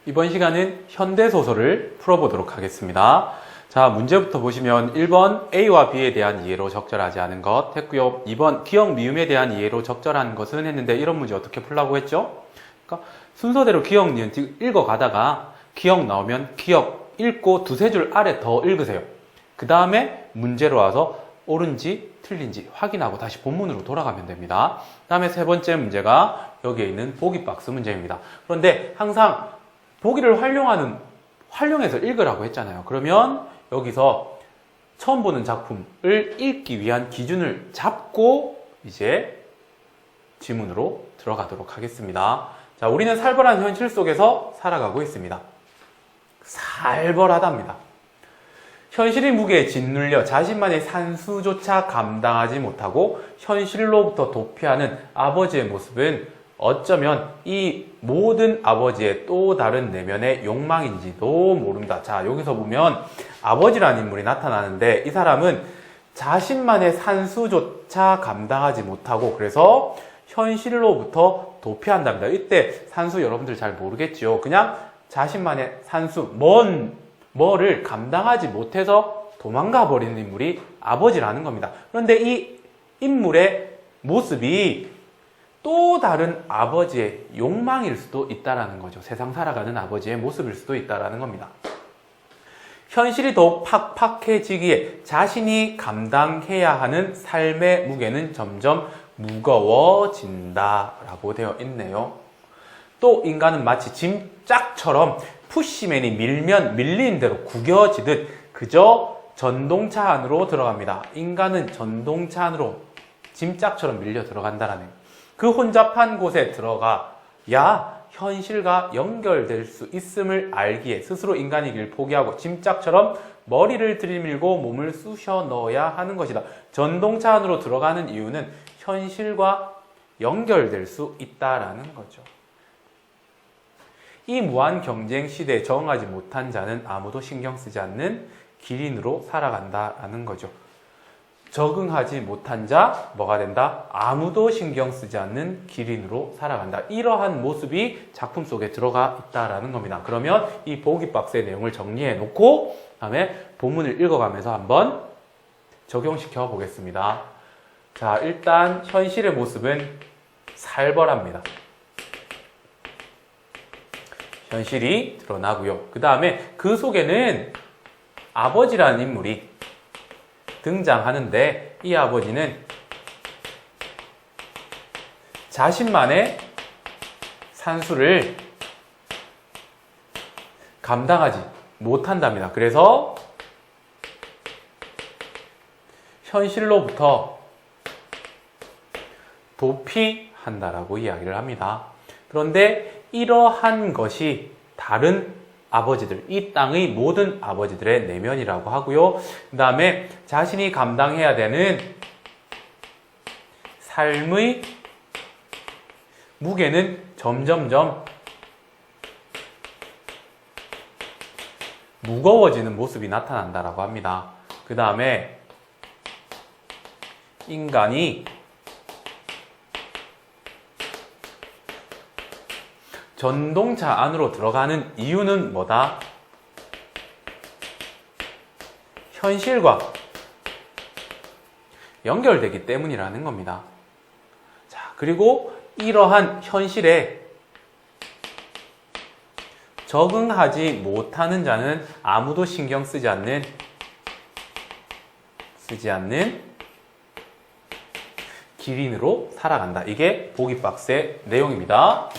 이번 시간은 현대소설을 풀어보도록 하겠습니다. 자, 문제부터 보시면 1번 A와 B에 대한 이해로 적절하지 않은 것 했고요. 2번 기억 미음에 대한 이해로 적절한 것은 했는데 이런 문제 어떻게 풀라고 했죠? 그러니까 순서대로 기억, 니은, 읽어가다가 기억 나오면 기억 읽고 두세 줄 아래 더 읽으세요. 그 다음에 문제로 와서 옳은지 틀린지 확인하고 다시 본문으로 돌아가면 됩니다. 그 다음에 세 번째 문제가 여기에 있는 보기 박스 문제입니다. 그런데 항상 보기를 활용해서 읽으라고 했잖아요. 그러면 여기서 처음 보는 작품을 읽기 위한 기준을 잡고 이제 지문으로 들어가도록 하겠습니다. 자, 우리는 살벌한 현실 속에서 살아가고 있습니다. 살벌하답니다. 현실의 무게에 짓눌려 자신만의 산수조차 감당하지 못하고 현실로부터 도피하는 아버지의 모습은 어쩌면 이 모든 아버지의 또 다른 내면의 욕망인지도 모른다. 자, 여기서 보면 아버지라는 인물이 나타나는데 이 사람은 자신만의 산수조차 감당하지 못하고 그래서 현실로부터 도피한답니다. 이때 산수 여러분들 잘 모르겠죠. 그냥 자신만의 산수, 뭐를 감당하지 못해서 도망가 버리는 인물이 아버지라는 겁니다. 그런데 이 인물의 모습이 또 다른 아버지의 욕망일 수도 있다라는 거죠. 세상 살아가는 아버지의 모습일 수도 있다라는 겁니다. 현실이 더욱 팍팍해지기에 자신이 감당해야 하는 삶의 무게는 점점 무거워진다라고 되어 있네요. 또 인간은 마치 짐짝처럼 푸시맨이 밀면 밀린 대로 구겨지듯 그저 전동차 안으로 들어갑니다. 인간은 전동차 안으로 짐짝처럼 밀려 들어간다라는 그 혼잡한 곳에 들어가야 현실과 연결될 수 있음을 알기에 스스로 인간의 길을 포기하고 짐짝처럼 머리를 들이밀고 몸을 쑤셔 넣어야 하는 것이다. 전동차 안으로 들어가는 이유는 현실과 연결될 수 있다라는 거죠. 이 무한 경쟁 시대에 적응하지 못한 자는 아무도 신경 쓰지 않는 기린으로 살아간다라는 거죠. 적응하지 못한 자 뭐가 된다? 아무도 신경 쓰지 않는 기린으로 살아간다. 이러한 모습이 작품 속에 들어가 있다라는 겁니다. 그러면 이 보기 박스의 내용을 정리해 놓고 다음에 본문을 읽어가면서 한번 적용시켜 보겠습니다. 자, 일단 현실의 모습은 살벌합니다. 현실이 드러나고요. 그 다음에 그 속에는 아버지라는 인물이 등장하는데 이 아버지는 자신만의 산수를 감당하지 못한답니다. 그래서 현실로부터 도피한다라고 이야기를 합니다. 그런데 이러한 것이 다른 아버지들, 이 땅의 모든 아버지들의 내면이라고 하고요. 그 다음에 자신이 감당해야 되는 삶의 무게는 점점점 무거워지는 모습이 나타난다라고 합니다. 그 다음에 인간이 전동차 안으로 들어가는 이유는 뭐다? 현실과 연결되기 때문이라는 겁니다. 자, 그리고 이러한 현실에 적응하지 못하는 자는 아무도 신경 쓰지 않는 기린으로 살아간다. 이게 보기 박스의 내용입니다.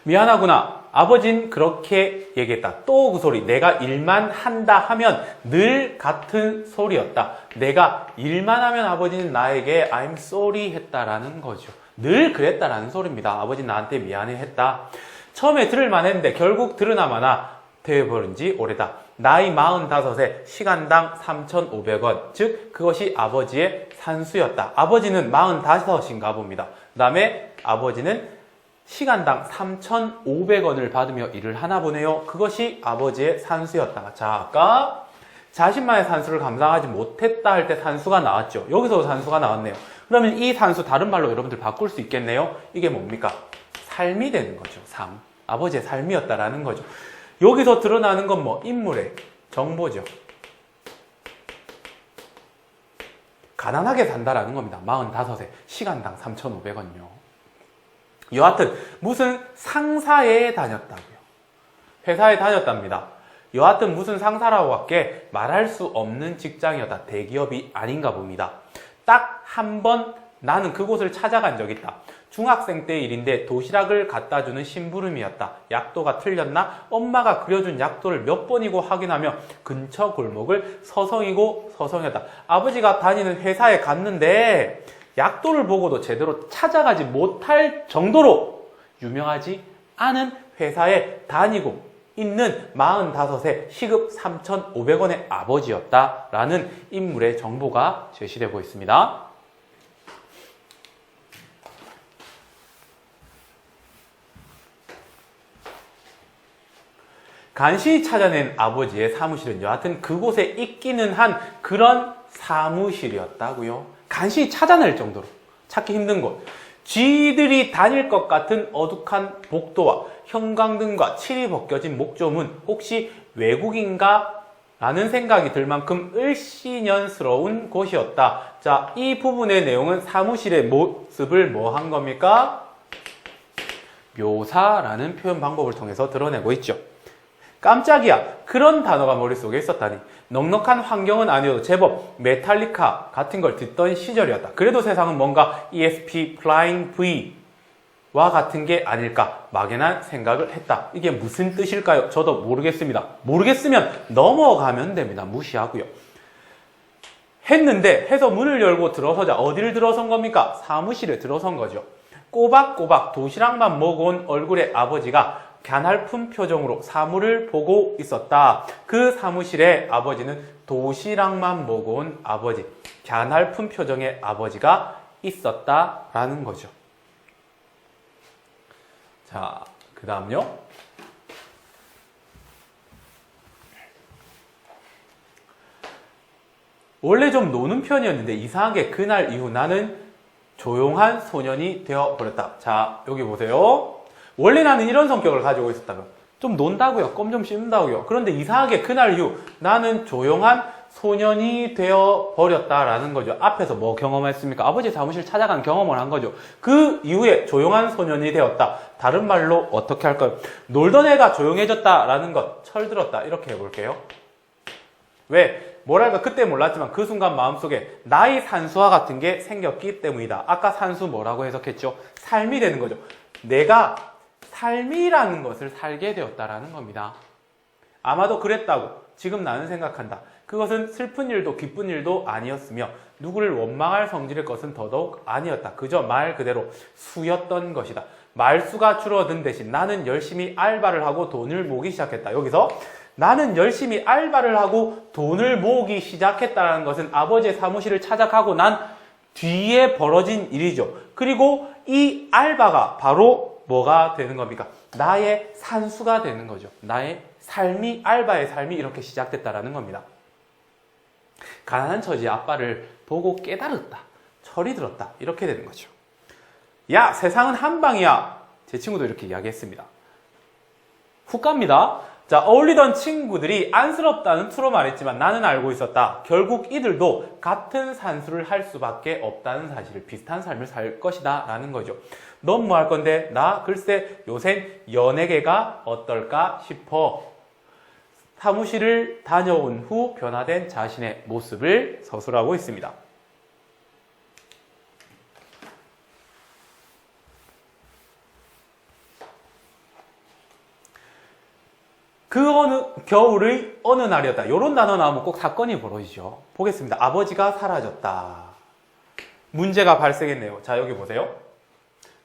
미안하구나. 아버진 그렇게 얘기했다. 또 그 소리. 내가 일만 한다 하면 늘 같은 소리였다. 내가 일만 하면 아버지는 나에게 I'm sorry 했다라는 거죠. 늘 그랬다라는 소리입니다. 아버지는 나한테 미안해 했다. 처음에 들을만 했는데 결국 들으나 마나 되어버린 지 오래다. 나이 45에 시간당 3,500원. 즉 그것이 아버지의 산수였다. 아버지는 45인가 봅니다. 그 다음에 아버지는 시간당 3,500원을 받으며 일을 하나 보네요. 그것이 아버지의 산수였다. 자, 아까 자신만의 산수를 감당하지 못했다 할 때 산수가 나왔죠. 여기서 산수가 나왔네요. 그러면 이 산수 다른 말로 여러분들 바꿀 수 있겠네요. 이게 뭡니까? 삶이 되는 거죠. 삶. 아버지의 삶이었다라는 거죠. 여기서 드러나는 건 뭐? 인물의 정보죠. 가난하게 산다라는 겁니다. 45세 시간당 3,500원요. 여하튼 무슨 상사에 다녔다고요. 회사에 다녔답니다. 여하튼 무슨 상사라고 밖에 말할 수 없는 직장이었다. 대기업이 아닌가 봅니다. 딱 한 번 나는 그곳을 찾아간 적이 있다. 중학생 때 일인데 도시락을 갖다 주는 심부름이었다. 약도가 틀렸나? 엄마가 그려준 약도를 몇 번이고 확인하며 근처 골목을 서성이고 서성였다. 아버지가 다니는 회사에 갔는데 약도를 보고도 제대로 찾아가지 못할 정도로 유명하지 않은 회사에 다니고 있는 45세 시급 3,500원의 아버지였다라는 인물의 정보가 제시되고 있습니다. 간신히 찾아낸 아버지의 사무실은 여하튼 그곳에 있기는 한 그런 사무실이었다고요. 간신히 찾아낼 정도로 찾기 힘든 곳. 쥐들이 다닐 것 같은 어둑한 복도와 형광등과 칠이 벗겨진 목조문, 혹시 외국인가? 라는 생각이 들 만큼 을씨년스러운 곳이었다. 자, 이 부분의 내용은 사무실의 모습을 뭐 한 겁니까? 묘사라는 표현 방법을 통해서 드러내고 있죠. 깜짝이야. 그런 단어가 머릿속에 있었다니. 넉넉한 환경은 아니어도 제법 메탈리카 같은 걸 듣던 시절이었다. 그래도 세상은 뭔가 ESP Flying V와 같은 게 아닐까 막연한 생각을 했다. 이게 무슨 뜻일까요? 저도 모르겠습니다. 모르겠으면 넘어가면 됩니다. 무시하고요. 했는데 해서 문을 열고 들어서자 어디를 들어선 겁니까? 사무실에 들어선 거죠. 꼬박꼬박 도시락만 먹어온 얼굴의 아버지가 갸냘픈 표정으로 사물을 보고 있었다. 그 사무실에 아버지는 도시락만 먹어온 아버지, 갸냘픈 표정의 아버지가 있었다라는 거죠. 자, 그 다음요. 원래 좀 노는 편이었는데 이상하게 그날 이후 나는 조용한 소년이 되어버렸다. 자, 여기 보세요. 원래 나는 이런 성격을 가지고 있었다고요. 좀 논다고요. 껌 좀 씹는다고요. 그런데 이상하게 그날 이후 나는 조용한 소년이 되어버렸다라는 거죠. 앞에서 뭐 경험했습니까? 아버지 사무실 찾아간 경험을 한 거죠. 그 이후에 조용한 소년이 되었다. 다른 말로 어떻게 할까요? 놀던 애가 조용해졌다라는 것, 철들었다. 이렇게 해볼게요. 왜? 뭐랄까 그때 몰랐지만 그 순간 마음속에 나의 산수와 같은 게 생겼기 때문이다. 아까 산수 뭐라고 해석했죠? 삶이 되는 거죠. 내가 삶이라는 것을 살게 되었다라는 겁니다. 아마도 그랬다고 지금 나는 생각한다. 그것은 슬픈 일도 기쁜 일도 아니었으며 누구를 원망할 성질의 것은 더더욱 아니었다. 그저 말 그대로 수였던 것이다. 말수가 줄어든 대신 나는 열심히 알바를 하고 돈을 모으기 시작했다. 여기서 나는 열심히 알바를 하고 돈을 모으기 시작했다는 것은 아버지의 사무실을 찾아가고 난 뒤에 벌어진 일이죠. 그리고 이 알바가 바로 뭐가 되는 겁니까? 나의 산수가 되는 거죠. 나의 삶이, 알바의 삶이 이렇게 시작됐다라는 겁니다. 가난한 처지의 아빠를 보고 깨달았다. 철이 들었다. 이렇게 되는 거죠. 야, 세상은 한방이야. 제 친구도 이렇게 이야기했습니다. 훅 갑니다. 자, 어울리던 친구들이 안쓰럽다는 투로 말했지만 나는 알고 있었다. 결국 이들도 같은 산수를 할 수밖에 없다는 사실을, 비슷한 삶을 살 것이다 라는 거죠. 넌 뭐 할 건데? 나 글쎄 요샌 연예계가 어떨까 싶어. 사무실을 다녀온 후 변화된 자신의 모습을 서술하고 있습니다. 그 어느 겨울의 어느 날이었다. 이런 단어 나오면 꼭 사건이 벌어지죠. 보겠습니다. 아버지가 사라졌다. 문제가 발생했네요. 자, 여기 보세요.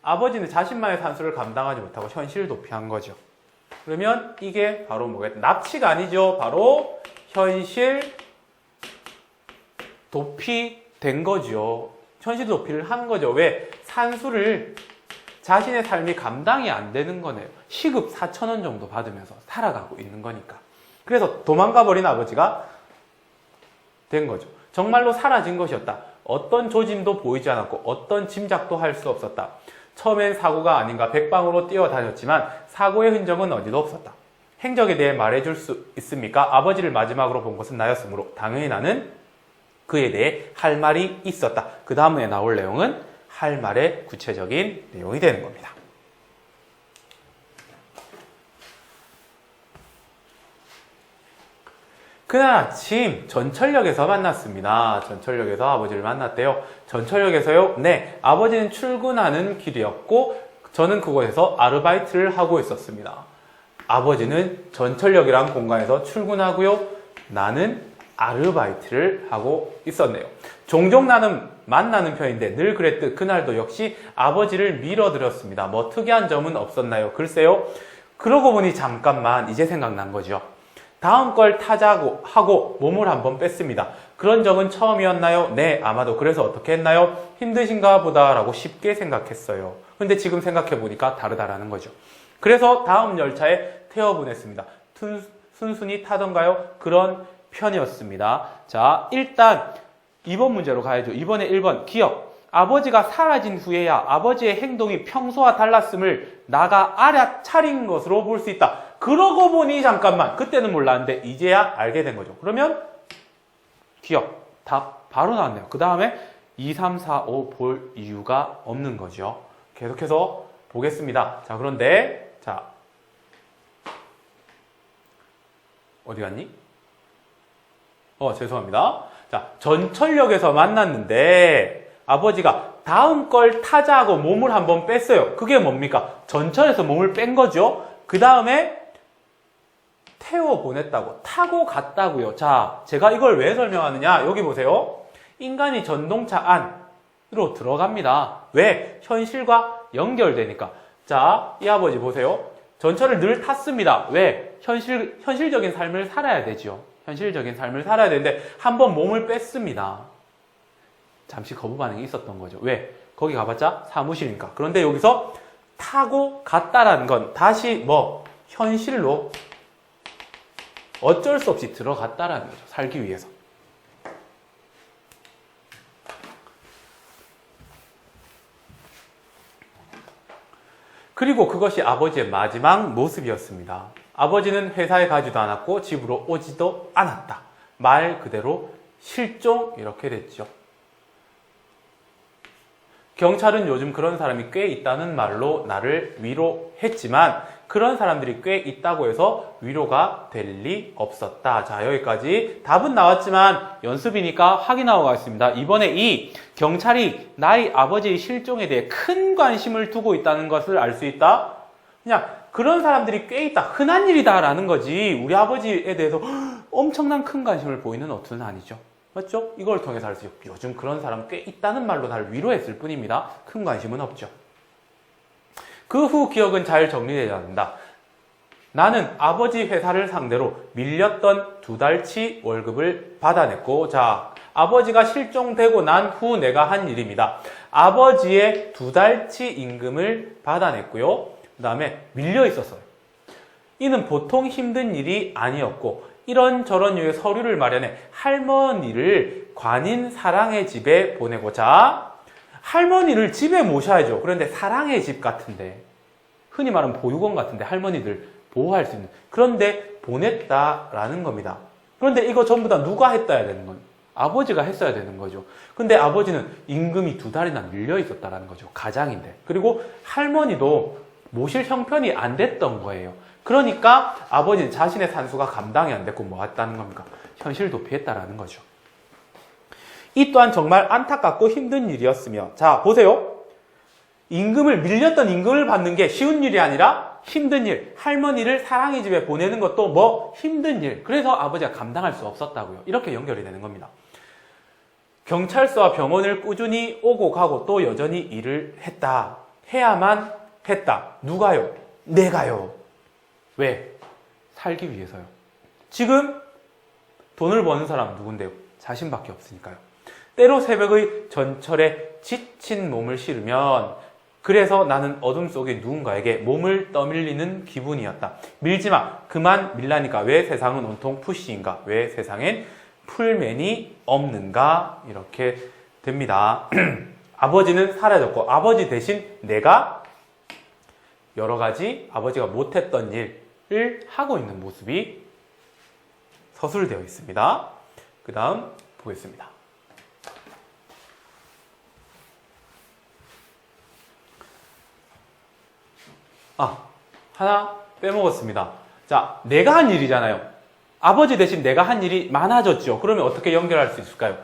아버지는 자신만의 산수를 감당하지 못하고 현실을 도피한 거죠. 그러면 이게 바로 뭐겠다? 납치가 아니죠. 바로 현실 도피된 거죠. 현실 도피를 한 거죠. 왜? 산수를 자신의 삶이 감당이 안 되는 거네요. 시급 4,000원 정도 받으면서 살아가고 있는 거니까. 그래서 도망가 버린 아버지가 된 거죠. 정말로 사라진 것이었다. 어떤 조짐도 보이지 않았고 어떤 짐작도 할 수 없었다. 처음엔 사고가 아닌가 백방으로 뛰어다녔지만 사고의 흔적은 어디도 없었다. 행적에 대해 말해줄 수 있습니까? 아버지를 마지막으로 본 것은 나였으므로 당연히 나는 그에 대해 할 말이 있었다. 그 다음에 나올 내용은 할 말의 구체적인 내용이 되는 겁니다. 그날 아침 전철역에서 만났습니다. 전철역에서 아버지를 만났대요. 전철역에서요? 네, 아버지는 출근하는 길이었고 저는 그곳에서 아르바이트를 하고 있었습니다. 아버지는 전철역이란 공간에서 출근하고요. 나는 아르바이트를 하고 있었네요. 종종 나는 만나는 편인데 늘 그랬듯 그날도 역시 아버지를 밀어드렸습니다. 뭐 특이한 점은 없었나요? 글쎄요. 그러고 보니 잠깐만 이제 생각난 거죠. 다음 걸 타자고 하고 몸을 한번 뺐습니다. 그런 적은 처음이었나요? 네, 아마도. 그래서 어떻게 했나요? 힘드신가 보다 라고 쉽게 생각했어요. 근데 지금 생각해보니까 다르다라는 거죠. 그래서 다음 열차에 태워보냈습니다. 순순히 타던가요? 그런 편이었습니다. 자, 일단 2번 문제로 가야죠. 이번에 1번 기억. 아버지가 사라진 후에야 아버지의 행동이 평소와 달랐음을 나가 알아차린 것으로 볼 수 있다. 그러고 보니 잠깐만 그때는 몰랐는데 이제야 알게 된 거죠. 그러면 기억 답 바로 나왔네요. 그 다음에 2, 3, 4, 5 볼 이유가 없는 거죠. 계속해서 보겠습니다. 자, 그런데 자 어디 갔니? 죄송합니다. 자, 전철역에서 만났는데 아버지가 다음 걸 타자고 몸을 한번 뺐어요. 그게 뭡니까? 전철에서 몸을 뺀 거죠. 그 다음에 태워 보냈다고, 타고 갔다고요. 자, 제가 이걸 왜 설명하느냐? 여기 보세요. 인간이 전동차 안으로 들어갑니다. 왜? 현실과 연결되니까. 자, 이 아버지 보세요. 전철을 늘 탔습니다. 왜? 현실적인 삶을 살아야 되죠. 현실적인 삶을 살아야 되는데 한번 몸을 뺐습니다. 잠시 거부 반응이 있었던 거죠. 왜? 거기 가봤자 사무실이니까. 그런데 여기서 타고 갔다라는 건 다시 현실로 어쩔 수 없이 들어갔다라는 거죠. 살기 위해서. 그리고 그것이 아버지의 마지막 모습이었습니다. 아버지는 회사에 가지도 않았고 집으로 오지도 않았다. 말 그대로 실종 이렇게 됐죠. 경찰은 요즘 그런 사람이 꽤 있다는 말로 나를 위로했지만 그런 사람들이 꽤 있다고 해서 위로가 될 리 없었다. 자, 여기까지 답은 나왔지만 연습이니까 확인하고 가겠습니다. 이번에 이 경찰이 나의 아버지의 실종에 대해 큰 관심을 두고 있다는 것을 알 수 있다. 그냥 그런 사람들이 꽤 있다. 흔한 일이다 라는 거지 우리 아버지에 대해서 엄청난 큰 관심을 보이는 어투는 아니죠. 맞죠? 이걸 통해서 알 수 있죠. 요즘 그런 사람 꽤 있다는 말로 나를 위로했을 뿐입니다. 큰 관심은 없죠. 그 후 기억은 잘 정리되지 않는다. 나는 아버지 회사를 상대로 밀렸던 2달치 월급을 받아냈고, 자, 아버지가 실종되고 난 후 내가 한 일입니다. 아버지의 2달치 임금을 받아냈고요. 그 다음에 밀려 있었어요. 이는 보통 힘든 일이 아니었고 이런저런 유의 서류를 마련해 할머니를 관인 사랑의 집에 보내고자 할머니를 집에 모셔야죠. 그런데 사랑의 집 같은데 흔히 말하는 보육원 같은데 할머니들 보호할 수 있는 그런데 보냈다라는 겁니다. 그런데 이거 전부 다 누가 했다야 되는 건? 아버지가 했어야 되는 거죠. 근데 아버지는 임금이 2달이나 밀려 있었다라는 거죠. 가장인데. 그리고 할머니도 모실 형편이 안 됐던 거예요. 그러니까 아버지는 자신의 산수가 감당이 안 됐고 뭐 했다는 겁니까? 현실 도피했다라는 거죠. 이 또한 정말 안타깝고 힘든 일이었으며 자 보세요. 밀렸던 임금을 받는 게 쉬운 일이 아니라 힘든 일. 할머니를 사랑의 집에 보내는 것도 힘든 일. 그래서 아버지가 감당할 수 없었다고요. 이렇게 연결이 되는 겁니다. 경찰서와 병원을 꾸준히 오고 가고 또 여전히 일을 했다. 해야만 했다. 누가요? 내가요. 왜? 살기 위해서요. 지금 돈을 버는 사람은 누군데요? 자신밖에 없으니까요. 때로 새벽의 전철에 지친 몸을 실으면 그래서 나는 어둠 속에 누군가에게 몸을 떠밀리는 기분이었다. 밀지마. 그만 밀라니까. 왜 세상은 온통 푸시인가? 왜 세상엔 풀맨이 없는가? 이렇게 됩니다. 아버지는 사라졌고 아버지 대신 내가 여러 가지 아버지가 못했던 일을 하고 있는 모습이 서술되어 있습니다. 그 다음 보겠습니다. 하나 빼먹었습니다. 자, 내가 한 일이잖아요. 아버지 대신 내가 한 일이 많아졌죠. 그러면 어떻게 연결할 수 있을까요?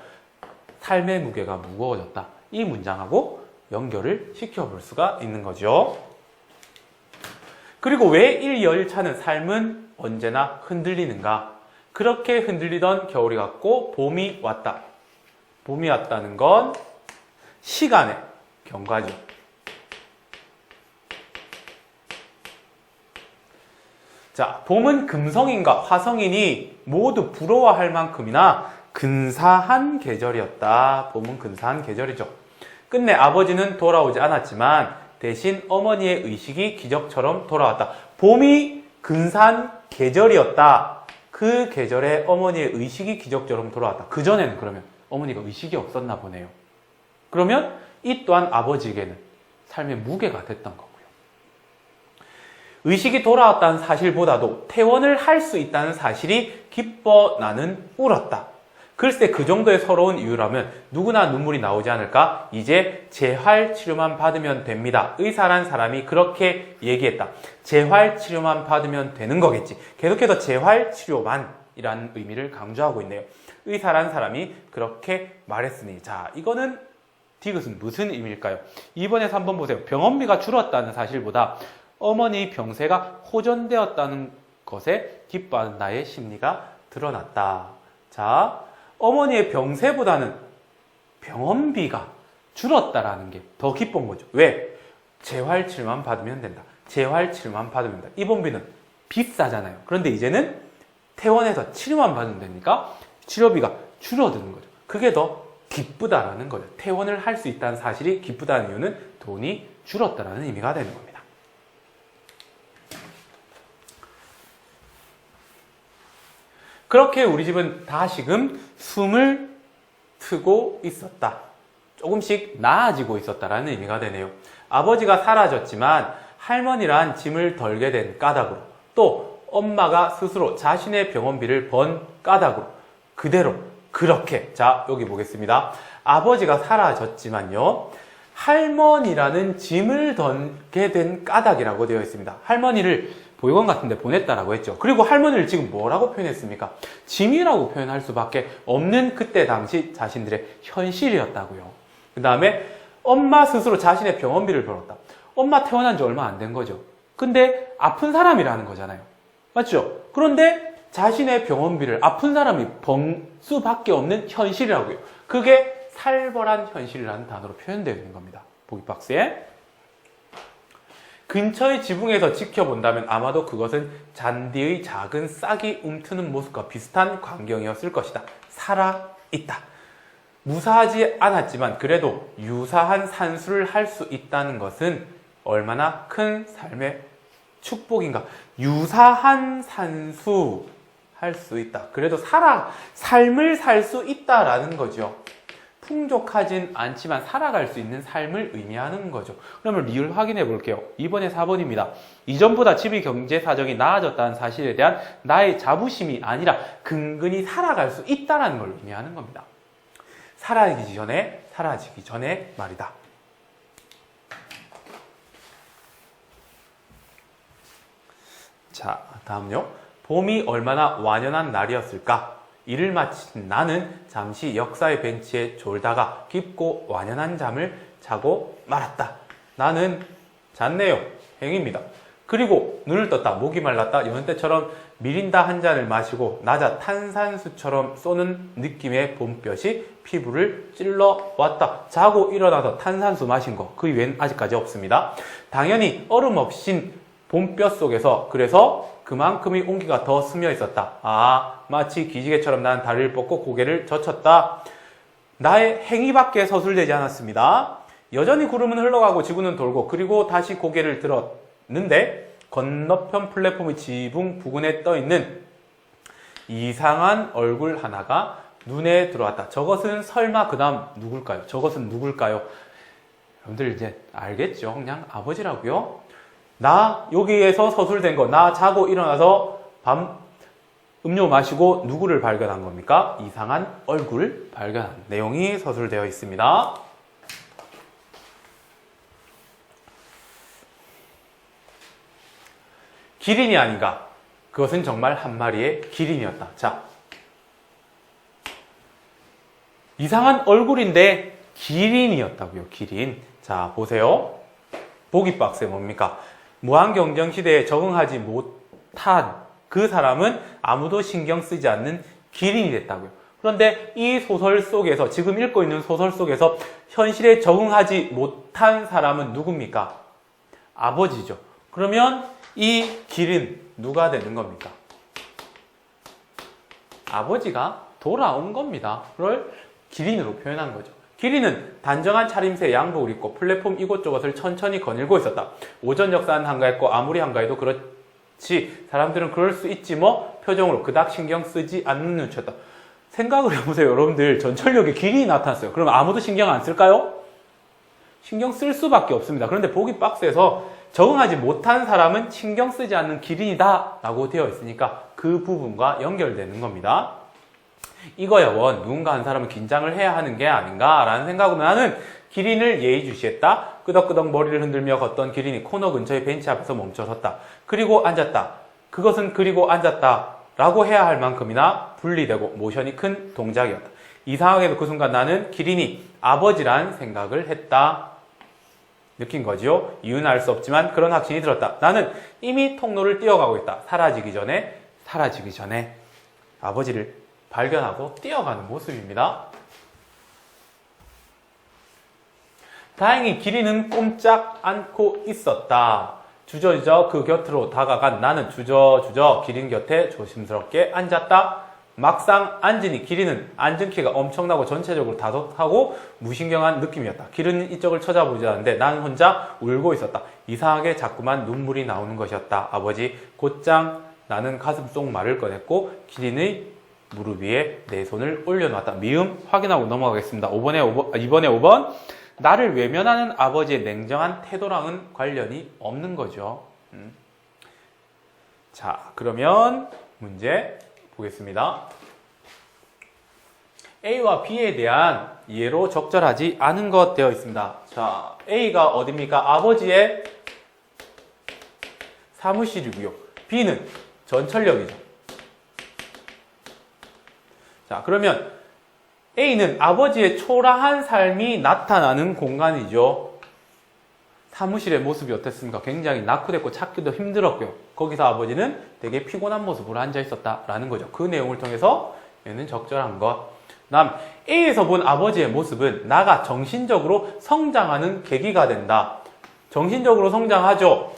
삶의 무게가 무거워졌다. 이 문장하고 연결을 시켜볼 수가 있는 거죠. 그리고 왜 1열차는 삶은 언제나 흔들리는가? 그렇게 흔들리던 겨울이 갔고 봄이 왔다. 봄이 왔다는 건 시간의 경과죠. 자, 봄은 금성인과 화성인이 모두 부러워할 만큼이나 근사한 계절이었다. 봄은 근사한 계절이죠. 끝내 아버지는 돌아오지 않았지만 대신 어머니의 의식이 기적처럼 돌아왔다. 봄이 근사한 계절이었다. 그 계절에 어머니의 의식이 기적처럼 돌아왔다. 그전에는 그러면 어머니가 의식이 없었나 보네요. 그러면 이 또한 아버지에게는 삶의 무게가 됐던 거고요. 의식이 돌아왔다는 사실보다도 퇴원을 할 수 있다는 사실이 기뻐 나는 울었다. 글쎄 그 정도의 서러운 이유라면 누구나 눈물이 나오지 않을까? 이제 재활 치료만 받으면 됩니다. 의사란 사람이 그렇게 얘기했다. 재활 치료만 받으면 되는 거겠지. 계속해서 재활 치료만이라는 의미를 강조하고 있네요. 의사란 사람이 그렇게 말했으니. 자, 이거는 디귿은 무슨 의미일까요? 2번에서 한번 보세요. 병원비가 줄었다는 사실보다 어머니 병세가 호전되었다는 것에 기뻐하는 나의 심리가 드러났다. 자, 어머니의 병세보다는 병원비가 줄었다라는 게 더 기쁜 거죠. 왜? 재활치료만 받으면 된다. 재활치료만 받으면 된다. 입원비는 비싸잖아요. 그런데 이제는 퇴원해서 치료만 받으면 되니까 치료비가 줄어드는 거죠. 그게 더 기쁘다라는 거죠. 퇴원을 할 수 있다는 사실이 기쁘다는 이유는 돈이 줄었다라는 의미가 되는 겁니다. 그렇게 우리 집은 다시금 숨을 트고 있었다. 조금씩 나아지고 있었다라는 의미가 되네요. 아버지가 사라졌지만 할머니란 짐을 덜게 된 까닭으로, 또 엄마가 스스로 자신의 병원비를 번 까닭으로 그대로 그렇게, 자 여기 보겠습니다. 아버지가 사라졌지만요, 할머니라는 짐을 덜게 된 까닭이라고 되어 있습니다. 할머니를 보육원 같은 데 보냈다라고 했죠. 그리고 할머니를 지금 뭐라고 표현했습니까? 짐이라고 표현할 수밖에 없는 그때 당시 자신들의 현실이었다고요. 그 다음에 엄마 스스로 자신의 병원비를 벌었다. 엄마 퇴원한 지 얼마 안 된 거죠. 근데 아픈 사람이라는 거잖아요. 맞죠? 그런데 자신의 병원비를 아픈 사람이 번 수밖에 없는 현실이라고요. 그게 살벌한 현실이라는 단어로 표현되어 있는 겁니다. 보기 박스에. 근처의 지붕에서 지켜본다면 아마도 그것은 잔디의 작은 싹이 움트는 모습과 비슷한 광경이었을 것이다. 살아있다. 무사하지 않았지만 그래도 유사한 산수를 할 수 있다는 것은 얼마나 큰 삶의 축복인가. 유사한 산수 할 수 있다. 그래도 삶을 살 수 있다라는 거죠. 풍족하진 않지만 살아갈 수 있는 삶을 의미하는 거죠. 그러면 리을 확인해 볼게요. 2번에 4번입니다. 이전보다 집의 경제 사정이 나아졌다는 사실에 대한 나의 자부심이 아니라 근근히 살아갈 수 있다는 걸 의미하는 겁니다. 사라지기 전에 말이다. 자, 다음요. 봄이 얼마나 완연한 날이었을까? 일을 마친 나는 잠시 역사의 벤치에 졸다가 깊고 완연한 잠을 자고 말았다. 나는 잤네요. 행입니다. 그리고 눈을 떴다. 목이 말랐다. 여느 때처럼 미린다 한 잔을 마시고 낮아 탄산수처럼 쏘는 느낌의 봄볕이 피부를 찔러 왔다. 자고 일어나서 탄산수 마신 거. 그 이외엔 아직까지 없습니다. 당연히 얼음 없인 봄볕 속에서 그래서 그만큼의 온기가 더 스며 있었다. 마치 기지개처럼 나는 다리를 뻗고 고개를 젖혔다. 나의 행위밖에 서술되지 않았습니다. 여전히 구름은 흘러가고 지구는 돌고 그리고 다시 고개를 들었는데 건너편 플랫폼의 지붕 부근에 떠있는 이상한 얼굴 하나가 눈에 들어왔다. 저것은 설마 그 다음 누굴까요? 저것은 누굴까요? 여러분들 이제 알겠죠? 그냥 아버지라고요. 나 여기에서 서술된 거, 나 자고 일어나서 음료 마시고 누구를 발견한 겁니까? 이상한 얼굴을 발견한 내용이 서술되어 있습니다. 기린이 아닌가? 그것은 정말 한 마리의 기린이었다. 자, 이상한 얼굴인데 기린이었다고요. 기린. 자, 보세요. 보기 박스에 뭡니까? 무한경쟁시대에 적응하지 못한 그 사람은 아무도 신경 쓰지 않는 기린이 됐다고요. 그런데 이 소설 속에서, 지금 읽고 있는 소설 속에서 현실에 적응하지 못한 사람은 누굽니까? 아버지죠. 그러면 이 기린 누가 되는 겁니까? 아버지가 돌아온 겁니다. 그걸 기린으로 표현한 거죠. 기린은 단정한 차림새의 양복을 입고 플랫폼 이곳저곳을 천천히 거닐고 있었다. 오전 역사는 한가했고 아무리 한가해도 그렇지 사람들은 그럴 수 있지 뭐 표정으로 그닥 신경 쓰지 않는 눈치였다. 생각을 해보세요. 여러분들 전철역에 기린이 나타났어요. 그럼 아무도 신경 안 쓸까요? 신경 쓸 수밖에 없습니다. 그런데 보기 박스에서 적응하지 못한 사람은 신경 쓰지 않는 기린이다 라고 되어 있으니까 그 부분과 연결되는 겁니다. 이거야 원, 누군가 한 사람은 긴장을 해야 하는 게 아닌가라는 생각을 하는 기린을 예의주시했다. 끄덕끄덕 머리를 흔들며 걷던 기린이 코너 근처의 벤치 앞에서 멈춰섰다. 그리고 앉았다. 그것은 그리고 앉았다 라고 해야 할 만큼이나 분리되고 모션이 큰 동작이었다. 이상하게도 그 순간 나는 기린이 아버지란 생각을 했다. 느낀 거지요. 이유는 알 수 없지만 그런 확신이 들었다. 나는 이미 통로를 뛰어가고 있다. 사라지기 전에 아버지를 발견하고 뛰어가는 모습입니다. 다행히 기린은 꼼짝 않고 있었다. 주저주저 그 곁으로 다가간 나는 주저주저 기린 곁에 조심스럽게 앉았다. 막상 앉으니 기린은 앉은 키가 엄청나고 전체적으로 다소하고 무신경한 느낌이었다. 기린은 이쪽을 쳐다보지 않는데 나는 혼자 울고 있었다. 이상하게 자꾸만 눈물이 나오는 것이었다. 아버지, 곧장 나는 가슴 속 말을 꺼냈고 기린의 무릎 위에 내 손을 올려놓았다. 미음 확인하고 넘어가겠습니다. 이번에 5번. 나를 외면하는 아버지의 냉정한 태도랑은 관련이 없는 거죠. 자, 그러면 문제 보겠습니다. A와 B에 대한 이해로 적절하지 않은 것 되어 있습니다. 자, A가 어딥니까? 아버지의 사무실이고요. B는 전철역이죠. 자, 그러면 A는 아버지의 초라한 삶이 나타나는 공간이죠. 사무실의 모습이 어땠습니까? 굉장히 낙후됐고 찾기도 힘들었고요. 거기서 아버지는 되게 피곤한 모습으로 앉아 있었다라는 거죠. 그 내용을 통해서 얘는 적절한 것. 다음, A에서 본 아버지의 모습은 나가 정신적으로 성장하는 계기가 된다. 정신적으로 성장하죠.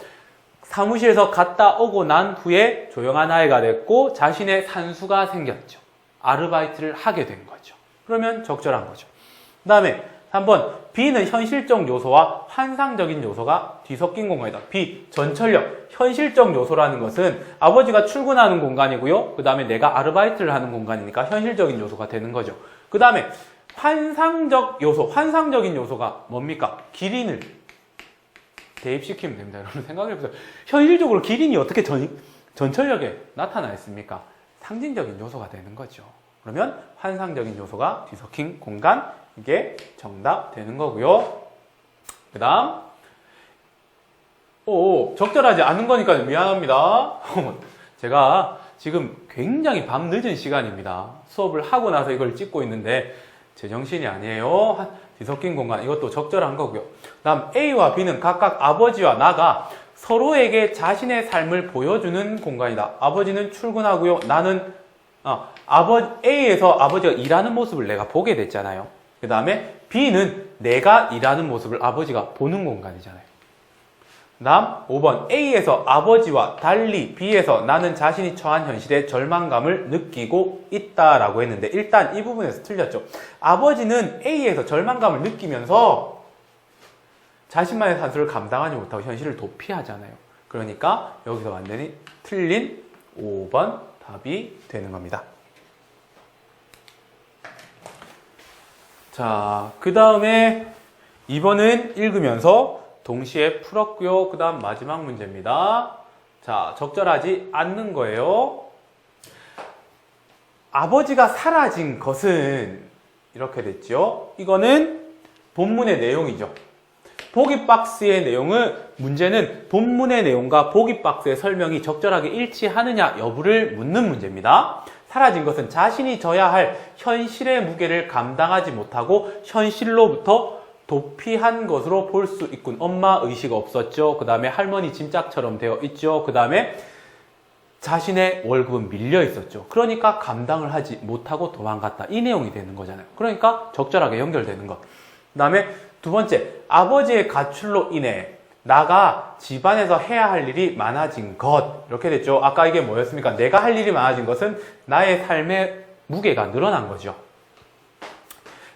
사무실에서 갔다 오고 난 후에 조용한 아이가 됐고 자신의 산수가 생겼죠. 아르바이트를 하게 된 거죠. 그러면 적절한 거죠. 그 다음에 3번, B는 현실적 요소와 환상적인 요소가 뒤섞인 공간이다. B, 전철역. 현실적 요소라는 것은 아버지가 출근하는 공간이고요. 그 다음에 내가 아르바이트를 하는 공간이니까 현실적인 요소가 되는 거죠. 그 다음에 환상적 요소, 환상적인 요소가 뭡니까? 기린을 대입시키면 됩니다. 여러분 생각해보세요. 현실적으로 기린이 어떻게 전철역에 나타나 있습니까? 상징적인 요소가 되는 거죠. 그러면 환상적인 요소가 뒤섞인 공간, 이게 정답 되는 거고요. 그 다음, 적절하지 않은 거니까 미안합니다. 제가 지금 굉장히 밤늦은 시간입니다. 수업을 하고 나서 이걸 찍고 있는데 제정신이 아니에요. 뒤섞인 공간, 이것도 적절한 거고요. 그 다음 A와 B는 각각 아버지와 나가 서로에게 자신의 삶을 보여주는 공간이다. 아버지는 출근하고요. 나는 A에서 아버지가 일하는 모습을 내가 보게 됐잖아요. 그 다음에 B는 내가 일하는 모습을 아버지가 보는 공간이잖아요. 그 다음 5번, A에서 아버지와 달리 B에서 나는 자신이 처한 현실에 절망감을 느끼고 있다라고 했는데 일단 이 부분에서 틀렸죠. 아버지는 A에서 절망감을 느끼면서 자신만의 산수를 감당하지 못하고 현실을 도피하잖아요. 그러니까 여기서 완전히 틀린 5번 답이 되는 겁니다. 자, 그 다음에 2번은 읽으면서 동시에 풀었고요. 그 다음 마지막 문제입니다. 자, 적절하지 않는 거예요. 아버지가 사라진 것은 이렇게 됐죠. 이거는 본문의 내용이죠. 보기 박스의 내용은 문제는 본문의 내용과 보기 박스의 설명이 적절하게 일치하느냐 여부를 묻는 문제입니다. 사라진 것은 자신이 져야 할 현실의 무게를 감당하지 못하고 현실로부터 도피한 것으로 볼 수 있군. 엄마 의식 없었죠. 그 다음에 할머니 짐짝처럼 되어 있죠. 그 다음에 자신의 월급은 밀려 있었죠. 그러니까 감당을 하지 못하고 도망갔다. 이 내용이 되는 거잖아요. 그러니까 적절하게 연결되는 것. 그 다음에 두 번째, 아버지의 가출로 인해 나가 집안에서 해야 할 일이 많아진 것. 이렇게 됐죠. 아까 이게 뭐였습니까? 내가 할 일이 많아진 것은 나의 삶의 무게가 늘어난 거죠.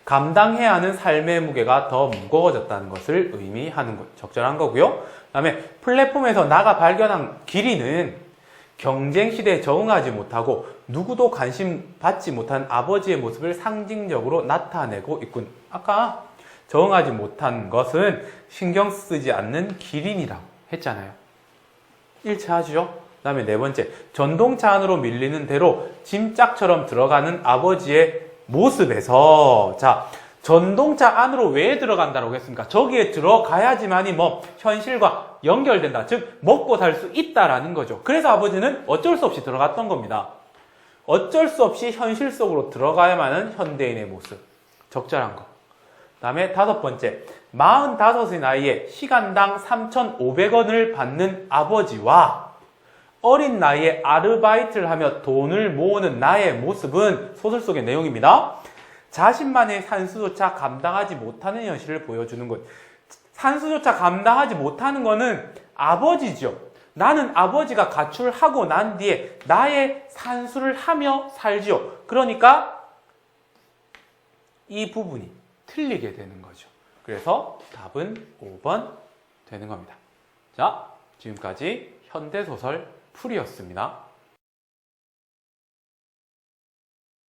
감당해야 하는 삶의 무게가 더 무거워졌다는 것을 의미하는 것. 적절한 거고요. 그 다음에 플랫폼에서 나가 발견한 길이는 경쟁시대에 적응하지 못하고 누구도 관심 받지 못한 아버지의 모습을 상징적으로 나타내고 있군. 아까 적응하지 못한 것은 신경 쓰지 않는 기린이라고 했잖아요. 일치하죠? 그 다음에 네 번째, 전동차 안으로 밀리는 대로 짐짝처럼 들어가는 아버지의 모습에서, 자, 전동차 안으로 왜 들어간다고 했습니까? 저기에 들어가야지만이 현실과 연결된다. 즉, 먹고 살 수 있다라는 거죠. 그래서 아버지는 어쩔 수 없이 들어갔던 겁니다. 어쩔 수 없이 현실 속으로 들어가야만 하는 현대인의 모습. 적절한 거. 그 다음에 다섯 번째, 45의 나이에 시간당 3,500원을 받는 아버지와 어린 나이에 아르바이트를 하며 돈을 모으는 나의 모습은 소설 속의 내용입니다. 자신만의 산수조차 감당하지 못하는 현실을 보여주는 것. 산수조차 감당하지 못하는 거는 아버지죠. 나는 아버지가 가출하고 난 뒤에 나의 산수를 하며 살지요. 그러니까 이 부분이 틀리게 되는 거죠. 그래서 답은 5번 되는 겁니다. 자, 지금까지 현대소설 풀이였습니다.